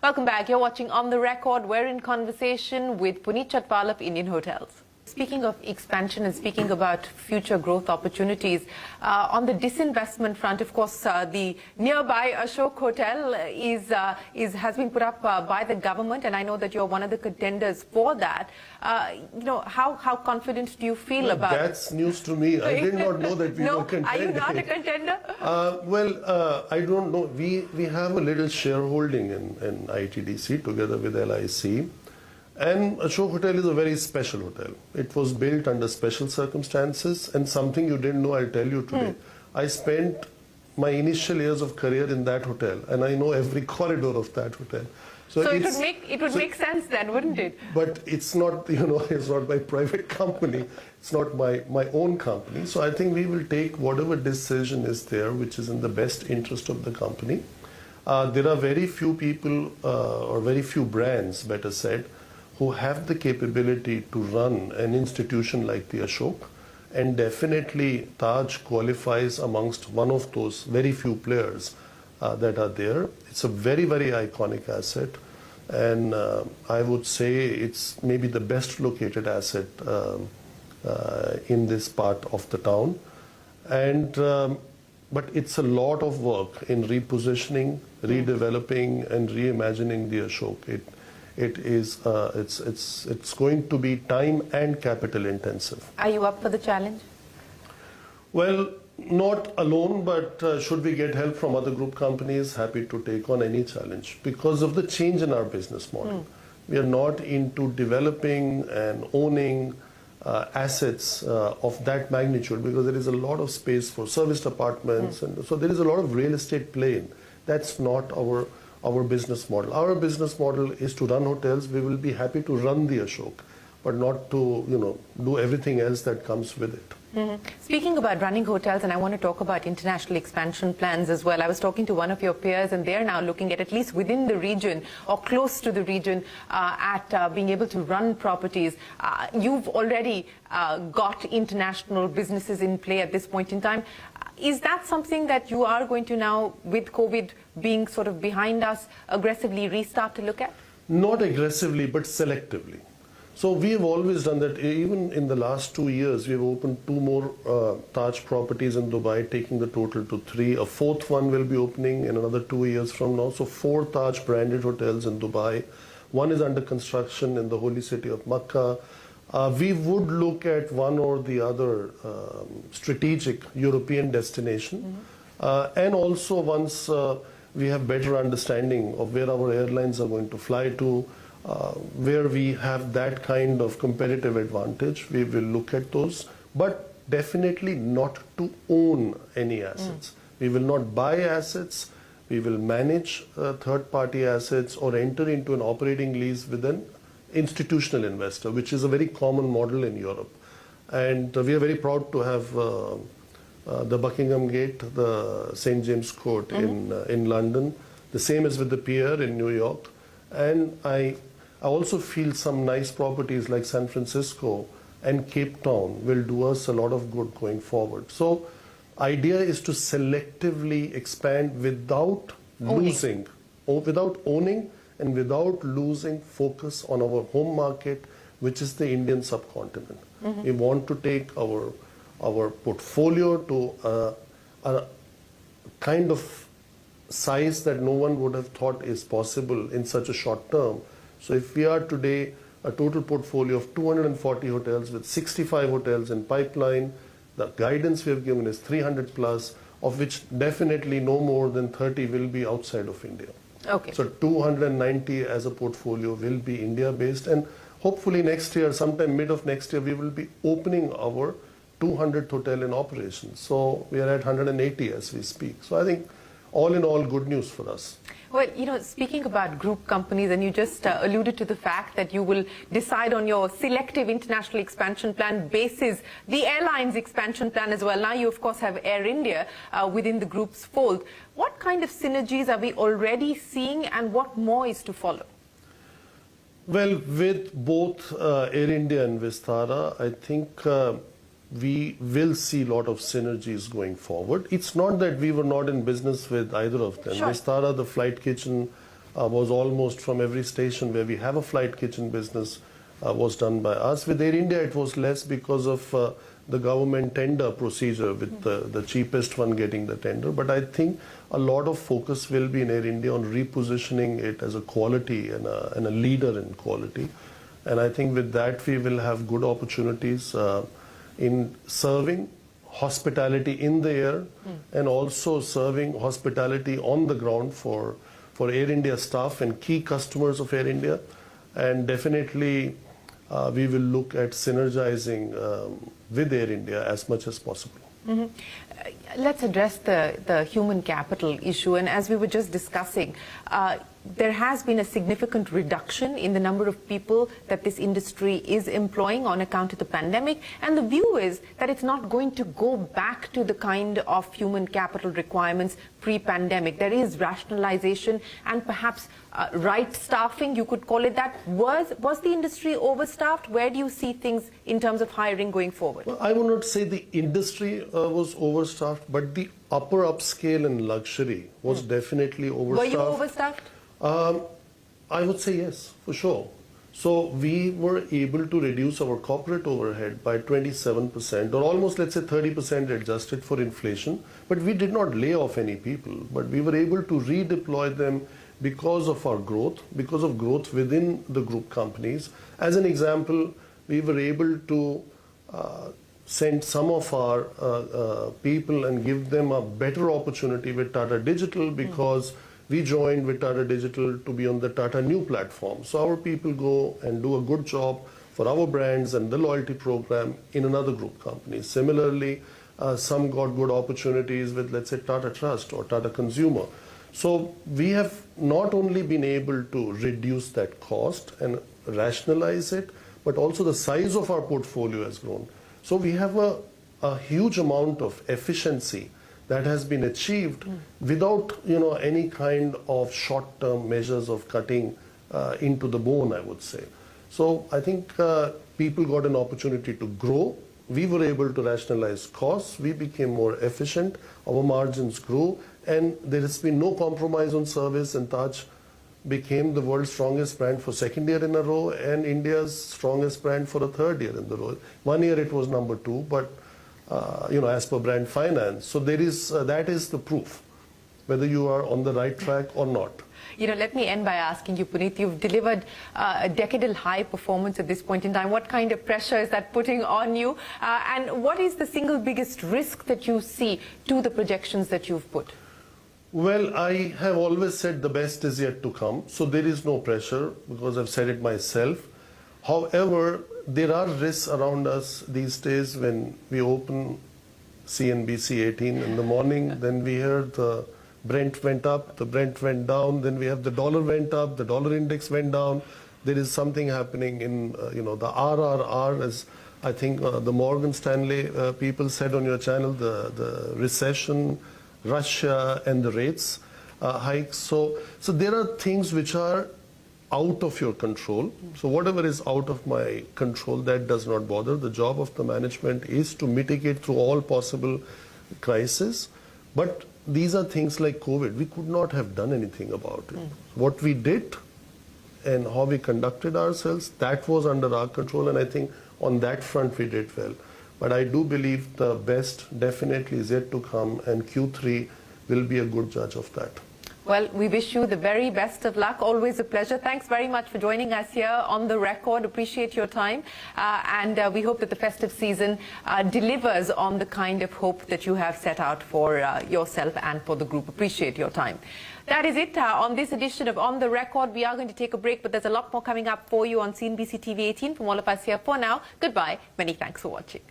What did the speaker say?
Welcome back. You're watching On the Record. We're in conversation with Puneet Chhatwal of Indian Hotels. Speaking of expansion and speaking about future growth opportunities, on the disinvestment front, of course, the nearby Ashok Hotel has been put up by the government, and I know that you're one of the contenders for that. How confident do you feel about? That's news to me. I did not know that we were contending. Are you not a contender? I don't know. We have a little shareholding in ITDC together with LIC. And Ashok Hotel is a very special hotel. It was built under special circumstances, and something you didn't know, I'll tell you today. I spent my initial years of career in that hotel, and I know every corridor of that hotel. So it would make sense then, wouldn't it? But it's not, it's not my private company. It's not my own company. So I think we will take whatever decision is there, which is in the best interest of the company. There are very few people, or very few brands, better said, who have the capability to run an institution like the Ashok, and definitely Taj qualifies amongst one of those very few players that are there. It's a very, very iconic asset, and I would say it's maybe the best located asset in this part of the town. And but it's a lot of work in repositioning, redeveloping, and reimagining the Ashok. It's going to be time and capital intensive. Are you up for the challenge? Well, not alone, but should we get help from other group companies, happy to take on any challenge because of the change in our business model. We are not into developing and owning assets of that magnitude, because there is a lot of space for serviced apartments, and so there is a lot of real estate play in. That's not our business model. Our business model is to run hotels. We will be happy to run the Ashok, but not to do everything else that comes with it. Speaking about running hotels, and I want to talk about international expansion plans as well. I was talking to one of your peers, and they're now looking at least within the region or close to the region at being able to run properties. You've already got international businesses in play at this point in time. Is that something that you are going to now, with COVID being sort of behind us, aggressively restart to look at? Not aggressively, but selectively. So we have always done that. Even in the last 2 years, we have opened 2 more Taj properties in Dubai, taking the total to 3. A 4th one will be opening in another 2 years from now. So 4 Taj branded hotels in Dubai. 1 is under construction in the holy city of Makkah. We would look at one or the other strategic European destination. And also once we have better understanding of where our airlines are going to fly to, where we have that kind of competitive advantage, we will look at those, but definitely not to own any assets. We will not buy assets. We will manage third-party assets or enter into an operating lease with an institutional investor, which is a very common model in Europe. And we are very proud to have the Buckingham Gate, the St. James Court in London. The same is with the Pier in New York. And I also feel some nice properties like San Francisco and Cape Town will do us a lot of good going forward. So idea is to selectively expand without losing, without owning, and without losing focus on our home market, which is the Indian subcontinent. We want to take our portfolio to a kind of size that no one would have thought is possible in such a short term. So if we are today a total portfolio of 240 hotels with 65 hotels in pipeline, the guidance we have given is 300 plus, of which definitely no more than 30 will be outside of India. Okay. So 290 as a portfolio will be India-based, and hopefully next year, sometime mid of next year, we will be opening our 200th hotel in operation. So we are at 180 as we speak. So I think all in all, good news for us. Well, speaking about group companies, and you just alluded to the fact that you will decide on your selective international expansion plan basis the airlines expansion plan as well. Now you, of course, have Air India within the group's fold. What kind of synergies are we already seeing, and what more is to follow? Well, with both Air India and Vistara, I think we will see a lot of synergies going forward. It's not that we were not in business with either of them. Sure. Vistara, the flight kitchen, was almost from every station where we have a flight kitchen business was done by us. With Air India, it was less because of the government tender procedure, with the cheapest one getting the tender. But I think a lot of focus will be in Air India on repositioning it as a quality and a leader in quality. And I think with that, we will have good opportunities in serving hospitality in the air and also serving hospitality on the ground for Air India staff and key customers of Air India. And definitely we will look at synergizing with Air India as much as possible. Let's address the human capital issue. And as we were just discussing, there has been a significant reduction in the number of people that this industry is employing on account of the pandemic. And the view is that it's not going to go back to the kind of human capital requirements pre-pandemic. There is rationalization and perhaps right staffing, you could call it that. Was the industry overstaffed? Where do you see things in terms of hiring going forward? Well, I would not say the industry was overstaffed, but the upper upscale and luxury was definitely overstaffed. Were you overstaffed? I would say yes, for sure. So we were able to reduce our corporate overhead by 27%, or almost, let's say, 30% adjusted for inflation. But we did not lay off any people, but we were able to redeploy them because of our growth, because of growth within the group companies. As an example, we were able to send some of our people and give them a better opportunity with Tata Digital, because we joined with Tata Digital to be on the Tata New platform. So our people go and do a good job for our brands and the loyalty program in another group company. Similarly, some got good opportunities with, let's say, Tata Trust or Tata Consumer. So we have not only been able to reduce that cost and rationalize it, but also the size of our portfolio has grown. So we have a huge amount of efficiency that has been achieved without, any kind of short-term measures of cutting into the bone, I would say. So I think people got an opportunity to grow. We were able to rationalize costs. We became more efficient. Our margins grew, and there has been no compromise on service. And Taj became the world's strongest brand for second year in a row, and India's strongest brand for a third year in a row. 1 year it was number 2, but as per brand finance. So there is that is the proof, whether you are on the right track or not. Let me end by asking you, Puneet, you've delivered a decadal high performance at this point in time. What kind of pressure is that putting on you? And what is the single biggest risk that you see to the projections that you've put? Well, I have always said the best is yet to come. So there is no pressure, because I've said it myself. However, there are risks around us these days. When we open CNBC-18 in the morning, then we hear the Brent went up, the Brent went down, then we have the dollar went up, the dollar index went down. There is something happening in, the RRR, as I think the Morgan Stanley people said on your channel, the recession, Russia, and the rates hikes. So there are things which are out of your control. So whatever is out of my control, that does not bother. The job of the management is to mitigate through all possible crises. But these are things like COVID. We could not have done anything about it. What we did and how we conducted ourselves, that was under our control, and I think on that front we did well. But I do believe the best definitely is yet to come, and Q3 will be a good judge of that. Well, we wish you the very best of luck. Always a pleasure. Thanks very much for joining us here on The Record. Appreciate your time. And we hope that the festive season delivers on the kind of hope that you have set out for yourself and for the group. Appreciate your time. That is it on this edition of On The Record. We are going to take a break, but there's a lot more coming up for you on CNBC TV 18. From all of us here for now, goodbye. Many thanks for watching.